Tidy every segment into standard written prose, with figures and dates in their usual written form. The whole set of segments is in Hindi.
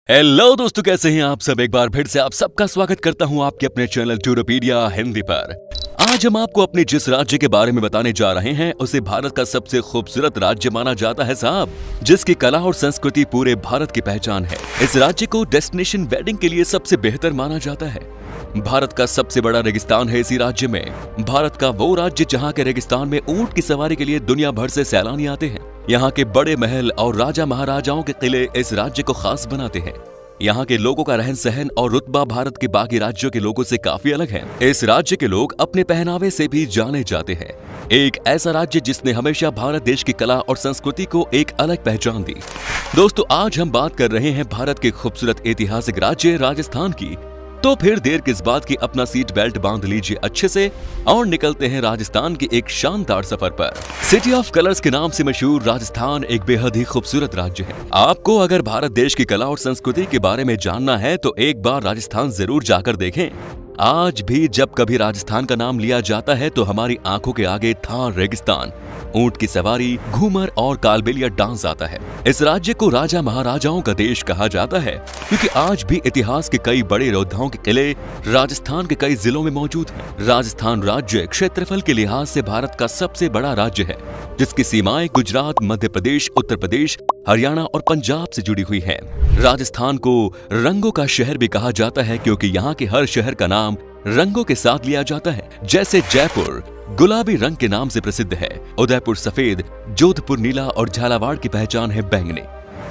हेलो दोस्तों, कैसे हैं आप सब। एक बार फिर से आप सबका स्वागत करता हूं आपके अपने चैनल टूरोपीडिया हिंदी पर। आज हम आपको अपने जिस राज्य के बारे में बताने जा रहे हैं उसे भारत का सबसे खूबसूरत राज्य माना जाता है साहब, जिसकी कला और संस्कृति पूरे भारत की पहचान है। इस राज्य को डेस्टिनेशन वेडिंग के लिए सबसे बेहतर माना जाता है। भारत का सबसे बड़ा रेगिस्तान है इसी राज्य में। भारत का वो राज्य जहाँ के रेगिस्तान में ऊंट की सवारी के लिए दुनिया भर से सैलानी आते हैं। यहाँ के बड़े महल और राजा महाराजाओं के किले इस राज्य को खास बनाते हैं। यहाँ के लोगों का रहन सहन और रुतबा भारत के बाकी राज्यों के लोगों से काफी अलग है। इस राज्य के लोग अपने पहनावे से भी जाने जाते हैं। एक ऐसा राज्य जिसने हमेशा भारत देश की कला और संस्कृति को एक अलग पहचान दी। दोस्तों, आज हम बात कर रहे हैं भारत के खूबसूरत ऐतिहासिक राज्य राजस्थान की। तो फिर देर किस बात की, अपना सीट बेल्ट बांध लीजिए अच्छे से और निकलते हैं राजस्थान के एक शानदार सफर पर। सिटी ऑफ कलर्स के नाम से मशहूर राजस्थान एक बेहद ही खूबसूरत राज्य है। आपको अगर भारत देश की कला और संस्कृति के बारे में जानना है तो एक बार राजस्थान जरूर जाकर देखें। आज भी जब कभी राजस्थान का नाम लिया जाता है तो हमारी आंखों के आगे थार रेगिस्तान, ऊंट की सवारी, घूमर और कालबेलिया डांस आता है। इस राज्य को राजा महाराजाओं का देश कहा जाता है क्योंकि आज भी इतिहास के कई बड़े योद्धाओं के किले राजस्थान के कई जिलों में मौजूद हैं। राजस्थान राज्य क्षेत्रफल के लिहाज से भारत का सबसे बड़ा राज्य है, जिसकी सीमाएं गुजरात, मध्य प्रदेश, उत्तर प्रदेश, हरियाणा और पंजाब से जुड़ी हुई हैं। राजस्थान को रंगों का शहर भी कहा जाता है क्योंकि यहाँ के हर शहर का नाम रंगों के साथ लिया जाता है। जैसे जयपुर गुलाबी रंग के नाम से प्रसिद्ध है, उदयपुर सफेद, जोधपुर नीला और झालावाड़ की पहचान है बैंगनी।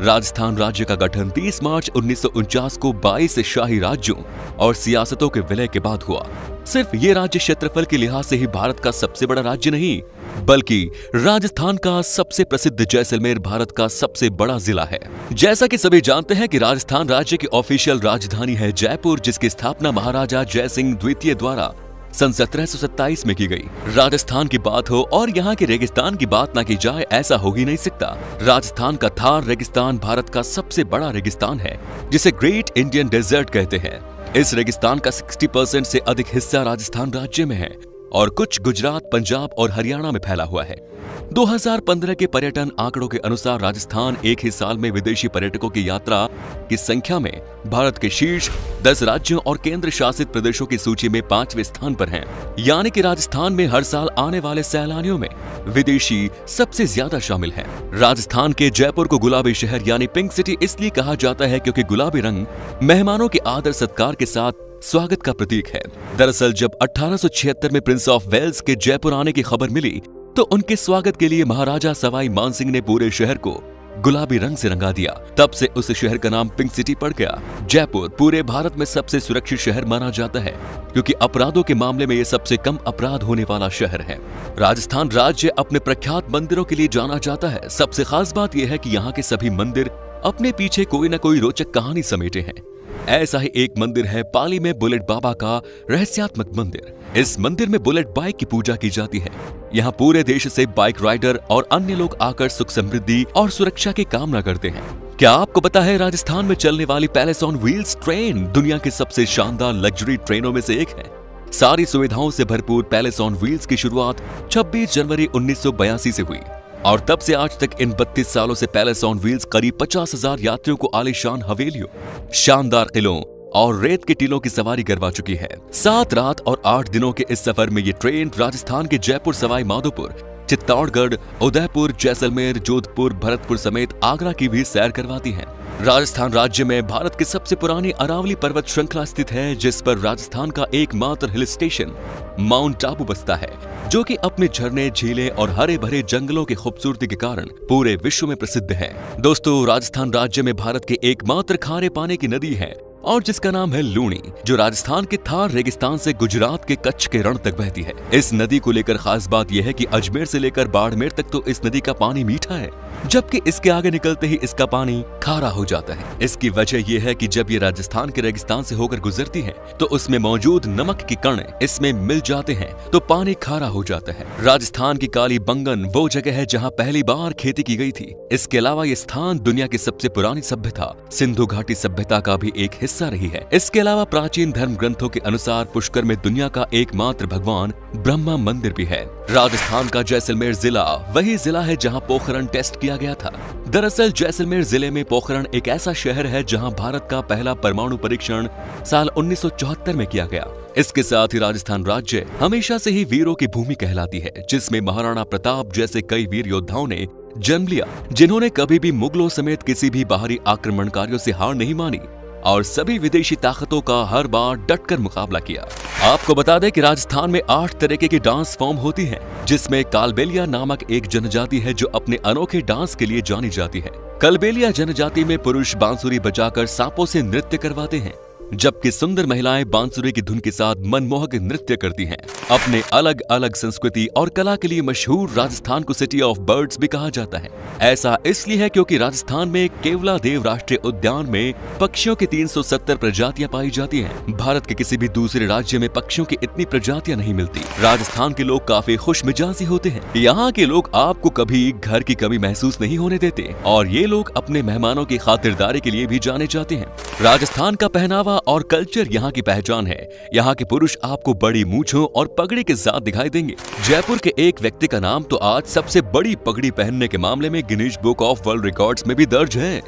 राजस्थान राज्य का गठन 30 मार्च 1949 को 22 शाही राज्यों और सियासतों के विलय के बाद हुआ। सिर्फ ये राज्य क्षेत्रफल के लिहाज से ही भारत का सबसे बड़ा राज्य नहीं, बल्कि राजस्थान का सबसे प्रसिद्ध जैसलमेर भारत का सबसे बड़ा जिला है। जैसा कि सभी जानते हैं कि राजस्थान राज्य की ऑफिशियल राजधानी है जयपुर, जिसकी स्थापना महाराजा जयसिंह द्वितीय द्वारा सन 1727 में की गई। राजस्थान की बात हो और यहाँ के रेगिस्तान की बात ना की जाए, ऐसा हो ही नहीं सकता। राजस्थान का थार रेगिस्तान भारत का सबसे बड़ा रेगिस्तान है, जिसे ग्रेट इंडियन डेजर्ट कहते हैं। इस रेगिस्तान का 60% से अधिक हिस्सा राजस्थान राज्य में है और कुछ गुजरात, पंजाब और हरियाणा में फैला हुआ है। 2015 के पर्यटन आंकड़ों के अनुसार राजस्थान एक ही साल में विदेशी पर्यटकों की यात्रा की संख्या में भारत के शीर्ष 10 राज्यों और केंद्र शासित प्रदेशों की सूची में 5वें स्थान पर है। यानी कि राजस्थान में हर साल आने वाले सैलानियों में विदेशी सबसे ज्यादा शामिल हैं। राजस्थान के जयपुर को गुलाबी शहर यानी पिंक सिटी इसलिए कहा जाता है क्योंकि गुलाबी रंग मेहमानों के आदर सत्कार के साथ स्वागत का प्रतीक है। दरअसल जब 1876 में प्रिंस ऑफ वेल्स के जयपुर आने की खबर मिली तो उनके स्वागत के लिए महाराजा सवाई मानसिंह ने पूरे शहर को गुलाबी रंग से रंगा दिया। तब से उस शहर का नाम पिंक सिटी पड़ गया। जयपुर पूरे भारत में सबसे सुरक्षित शहर माना जाता है क्योंकि अपराधों के मामले में ये सबसे कम अपराध होने वाला शहर है। राजस्थान राज्य अपने प्रख्यात मंदिरों के लिए जाना जाता है। सबसे खास बात यह है कि यहाँ के सभी मंदिर अपने पीछे कोई न कोई रोचक कहानी समेटे हैं। ऐसा ही एक मंदिर है पाली में बुलेट बाबा का रहस्यात्मक मंदिर। इस मंदिर में बुलेट बाइक की पूजा की जाती है। यहाँ पूरे देश से बाइक राइडर और अन्य लोग आकर सुख समृद्धि और सुरक्षा की कामना करते हैं। क्या आपको पता है राजस्थान में चलने वाली पैलेस ऑन व्हील्स ट्रेन दुनिया की सबसे शानदार लग्जरी ट्रेनों में से एक है। सारी सुविधाओं से भरपूर पैलेस ऑन व्हील्स की शुरुआत 26 जनवरी 1982 से हुई और तब से आज तक इन 32 सालों से पैलेस ऑन व्हील्स करीब 50,000 यात्रियों को आलीशान हवेलियों, शानदार किलों और रेत के टीलों की सवारी करवा चुकी है। 7 रात और 8 दिनों के इस सफर में ये ट्रेन राजस्थान के जयपुर, सवाई माधोपुर, चित्तौड़गढ़, उदयपुर, जैसलमेर, जोधपुर, भरतपुर समेत आगरा की भी सैर करवाती है। राजस्थान राज्य में भारत की सबसे पुरानी अरावली पर्वत श्रृंखला स्थित है, जिस पर राजस्थान का एकमात्र हिल स्टेशन माउंट आबू बसता है, जो कि अपने झरने, झीलें और हरे भरे जंगलों की खूबसूरती के कारण पूरे विश्व में प्रसिद्ध है। दोस्तों, राजस्थान राज्य में भारत के एकमात्र खारे पानी की नदी है और जिसका नाम है लूणी, जो राजस्थान के थार रेगिस्तान से गुजरात के कच्छ के रण तक बहती है। इस नदी को लेकर खास बात यह है कि अजमेर से लेकर बाड़मेर तक तो इस नदी का पानी मीठा है, जबकि इसके आगे निकलते ही इसका पानी खारा हो जाता है। इसकी वजह यह है कि जब ये राजस्थान के रेगिस्तान से होकर गुजरती है तो उसमें मौजूद नमक के कण इसमें मिल जाते हैं तो पानी खारा हो जाता है। राजस्थान की काली बंगन वो जगह है जहाँ पहली बार खेती की गई थी। इसके अलावा ये स्थान दुनिया की सबसे पुरानी सभ्यता सिंधु घाटी सभ्यता का भी एक हिस्सा रही है। इसके अलावा प्राचीन धर्म ग्रंथों के अनुसार पुष्कर में दुनिया का एकमात्र भगवान ब्रह्मा मंदिर भी है। राजस्थान का जैसलमेर जिला वही जिला है जहां पोखरण टेस्ट की किया गया था। दरअसल जैसलमेर जिले में पोखरण एक ऐसा शहर है जहां भारत का पहला परमाणु परीक्षण साल 1974 में किया गया। इसके साथ ही राजस्थान राज्य हमेशा से ही वीरों की भूमि कहलाती है, जिसमें महाराणा प्रताप जैसे कई वीर योद्धाओं ने जन्म लिया, जिन्होंने कभी भी मुगलों समेत किसी भी बाहरी आक्रमणकारियों से हार नहीं मानी और सभी विदेशी ताकतों का हर बार डटकर मुकाबला किया। आपको बता दें कि राजस्थान में 8 तरीके की डांस फॉर्म होती हैं, जिसमें कालबेलिया नामक एक जनजाति है जो अपने अनोखे डांस के लिए जानी जाती है। कालबेलिया जनजाति में पुरुष बांसुरी बजाकर सांपों से नृत्य करवाते हैं, जबकि सुंदर महिलाएं बांसुरी की धुन के साथ मनमोहक नृत्य करती हैं। अपने अलग अलग संस्कृति और कला के लिए मशहूर राजस्थान को सिटी ऑफ बर्ड्स भी कहा जाता है। ऐसा इसलिए है क्योंकि राजस्थान में केवलादेव राष्ट्रीय उद्यान में पक्षियों की 370 प्रजातियां पाई जाती हैं। भारत के किसी भी दूसरे राज्य में पक्षियों की इतनी प्रजातियां नहीं मिलती। राजस्थान के लोग काफी खुशमिजाजी होते हैं। यहाँ के लोग आपको कभी घर की कमी महसूस नहीं होने देते और ये लोग अपने मेहमानों की खातिरदारी के लिए भी जाने जाते हैं। राजस्थान का पहनावा और कल्चर यहाँ की पहचान है। यहाँ के पुरुष आपको बड़ी मूंछों और पगड़ी के साथ दिखाई देंगे। जयपुर के एक व्यक्ति का नाम तो आज सबसे बड़ी पगड़ी पहनने के मामले में Guinness book of world records में भी दर्ज है।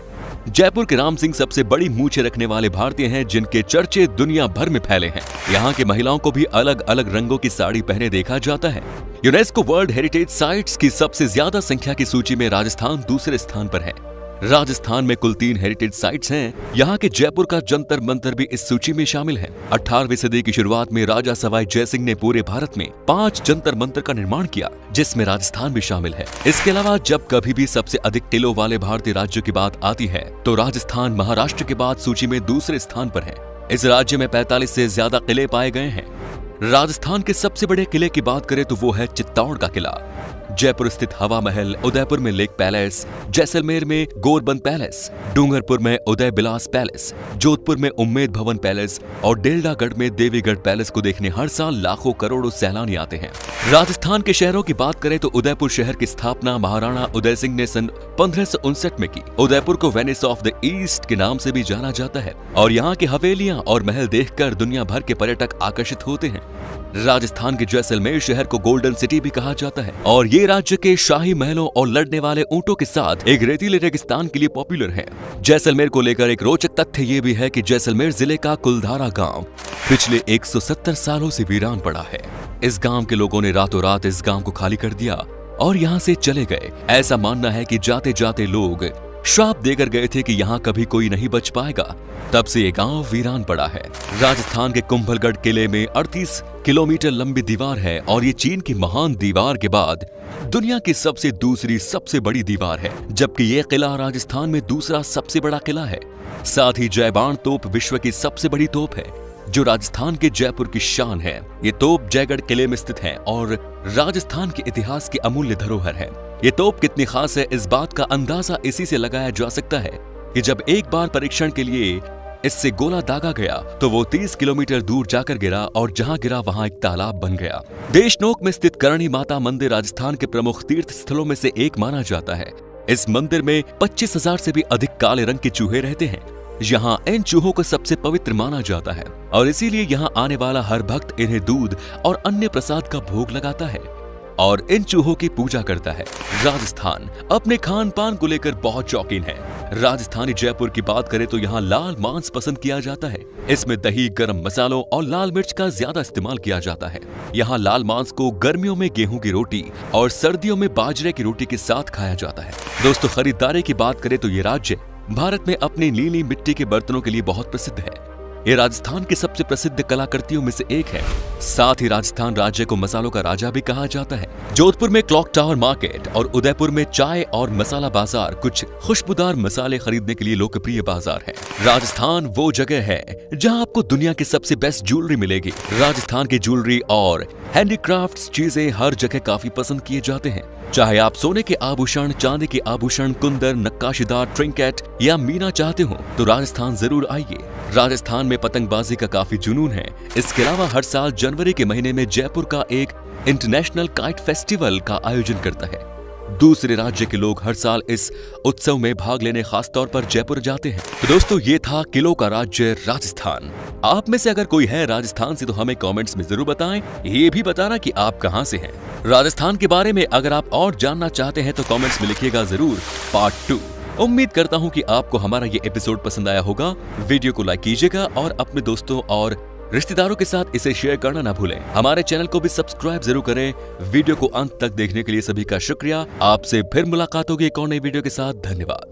जयपुर के राम सिंह सबसे बड़ी मूंछें रखने वाले भारतीय हैं, जिनके चर्चे दुनिया भर में फैले हैं। यहाँ के महिलाओं को भी अलग अलग रंगों की साड़ी पहने देखा जाता है। यूनेस्को वर्ल्ड हेरिटेज साइट्स की सबसे ज्यादा संख्या की सूची में राजस्थान दूसरे स्थान पर है। राजस्थान में कुल 3 हेरिटेज साइट्स हैं। यहाँ के जयपुर का जंतर मंतर भी इस सूची में शामिल है। 18वीं सदी की शुरुआत में राजा सवाई जयसिंह ने पूरे भारत में 5 जंतर मंतर का निर्माण किया, जिसमें राजस्थान भी शामिल है। इसके अलावा जब कभी भी सबसे अधिक किलों वाले भारतीय राज्यों की बात आती है तो राजस्थान महाराष्ट्र के बाद सूची में दूसरे स्थान पर है। इस राज्य में 45 से ज्यादा किले पाए गए हैं। राजस्थान के सबसे बड़े किले की बात करें तो वो है चित्तौड़ का किला। जयपुर स्थित हवा महल, उदयपुर में लेक पैलेस, जैसलमेर में गोरबंद पैलेस, डूंगरपुर में उदय बिलास पैलेस, जोधपुर में उम्मेद भवन पैलेस और डेल्डागढ़ में देवीगढ़ पैलेस को देखने हर साल लाखों करोड़ों सैलानी आते हैं। राजस्थान के शहरों की बात करें तो उदयपुर शहर की स्थापना महाराणा उदय सिंह ने सन 1559 में की। उदयपुर को वेनिस ऑफ द ईस्ट के नाम से भी जाना जाता है और यहाँ की हवेलियां और महल देखकर दुनिया भर के पर्यटक आकर्षित होते हैं। राजस्थान के जैसलमेर शहर को गोल्डन सिटी भी कहा जाता है और ये राज्य के शाही महलों और लड़ने वाले ऊंटों के साथ एक रेतीले रेगिस्तान के लिए पॉपुलर है। जैसलमेर को लेकर एक रोचक तथ्य ये भी है कि जैसलमेर जिले का कुलधारा गांव पिछले 170 सालों से वीरान पड़ा है। इस गांव के लोगों ने रातों रात इस गांव को खाली कर दिया और यहाँ से चले गए। ऐसा मानना है कि जाते जाते लोग श्राप देकर गए थे कि यहाँ कभी कोई नहीं बच पाएगा। तब से ये गांव वीरान पड़ा है। राजस्थान के कुंभलगढ़ किले में 38 किलोमीटर लंबी दीवार है और ये चीन की महान दीवार के बाद दुनिया की सबसे बड़ी दीवार है, जबकि ये किला राजस्थान में दूसरा सबसे बड़ा किला है। साथ ही जयबाण तोप विश्व की सबसे बड़ी तोप है, जो राजस्थान के जयपुर की शान है। ये तोप जयगढ़ किले में स्थित है और राजस्थान के इतिहास की अमूल्य धरोहर है। ये तोप कितनी खास है, इस बात का अंदाजा इसी से लगाया जा सकता है कि जब एक बार परीक्षण के लिए इससे गोला दागा गया तो वो 30 किलोमीटर दूर जाकर गिरा और जहां गिरा वहां एक तालाब बन गया। देशनोक में स्थित करणी माता मंदिर राजस्थान के प्रमुख तीर्थ स्थलों में से एक माना जाता है। इस मंदिर में 25,000 से भी अधिक काले रंग के चूहे रहते हैं। यहाँ इन चूहों को सबसे पवित्र माना जाता है और इसीलिए यहाँ आने वाला हर भक्त इन्हें दूध और अन्य प्रसाद का भोग लगाता है और इन चूहों की पूजा करता है। राजस्थान अपने खान पान को लेकर बहुत शौकीन है। राजस्थानी जयपुर की बात करें तो यहाँ लाल मांस पसंद किया जाता है। इसमें दही, गरम मसालों और लाल मिर्च का ज्यादा इस्तेमाल किया जाता है। यहाँ लाल मांस को गर्मियों में गेहूं की रोटी और सर्दियों में बाजरे की रोटी के साथ खाया जाता है। दोस्तों, खरीदारी की बात करें तो ये राज्य भारत में अपनी नीली मिट्टी के बर्तनों के लिए बहुत प्रसिद्ध है। ये राजस्थान की सबसे प्रसिद्ध कलाकृतियों में से एक है। साथ ही राजस्थान राज्य को मसालों का राजा भी कहा जाता है। जोधपुर में क्लॉक टावर मार्केट और उदयपुर में चाय और मसाला बाजार कुछ खुशबूदार मसाले खरीदने के लिए लोकप्रिय बाजार है। राजस्थान वो जगह है जहां आपको दुनिया की सबसे बेस्ट ज्वेलरी मिलेगी। राजस्थान की ज्वेलरी और हैंडीक्राफ्ट्स चीजें हर जगह काफी पसंद किए जाते हैं। चाहे आप सोने के आभूषण, चांदी के आभूषण, कुंदन, नक्काशीदार ट्रिंकेट या मीना चाहते हो तो राजस्थान जरूर आइए। राजस्थान में पतंगबाजी का काफी जुनून है। इसके अलावा हर साल जनवरी के महीने में जयपुर का एक इंटरनेशनल काइट फेस्टिवल का आयोजन करता है। दूसरे राज्य के लोग हर साल इस उत्सव में भाग लेने खास तौर पर जयपुर जाते हैं। तो दोस्तों, ये था किलों का राज्य राजस्थान। आप में से अगर कोई है राजस्थान से तो हमें कमेंट्स में जरूर बताएं। ये भी बताना कि आप कहां से हैं। राजस्थान के बारे में अगर आप और जानना चाहते हैं तो कमेंट्स में लिखिएगा जरूर पार्ट 2। उम्मीद करता हूं कि आपको हमारा ये एपिसोड पसंद आया होगा। वीडियो को लाइक कीजिएगा और अपने दोस्तों और रिश्तेदारों के साथ इसे शेयर करना ना भूलें। हमारे चैनल को भी सब्सक्राइब जरूर करें। वीडियो को अंत तक देखने के लिए सभी का शुक्रिया। आपसे फिर मुलाकात होगी एक और नई वीडियो के साथ। धन्यवाद।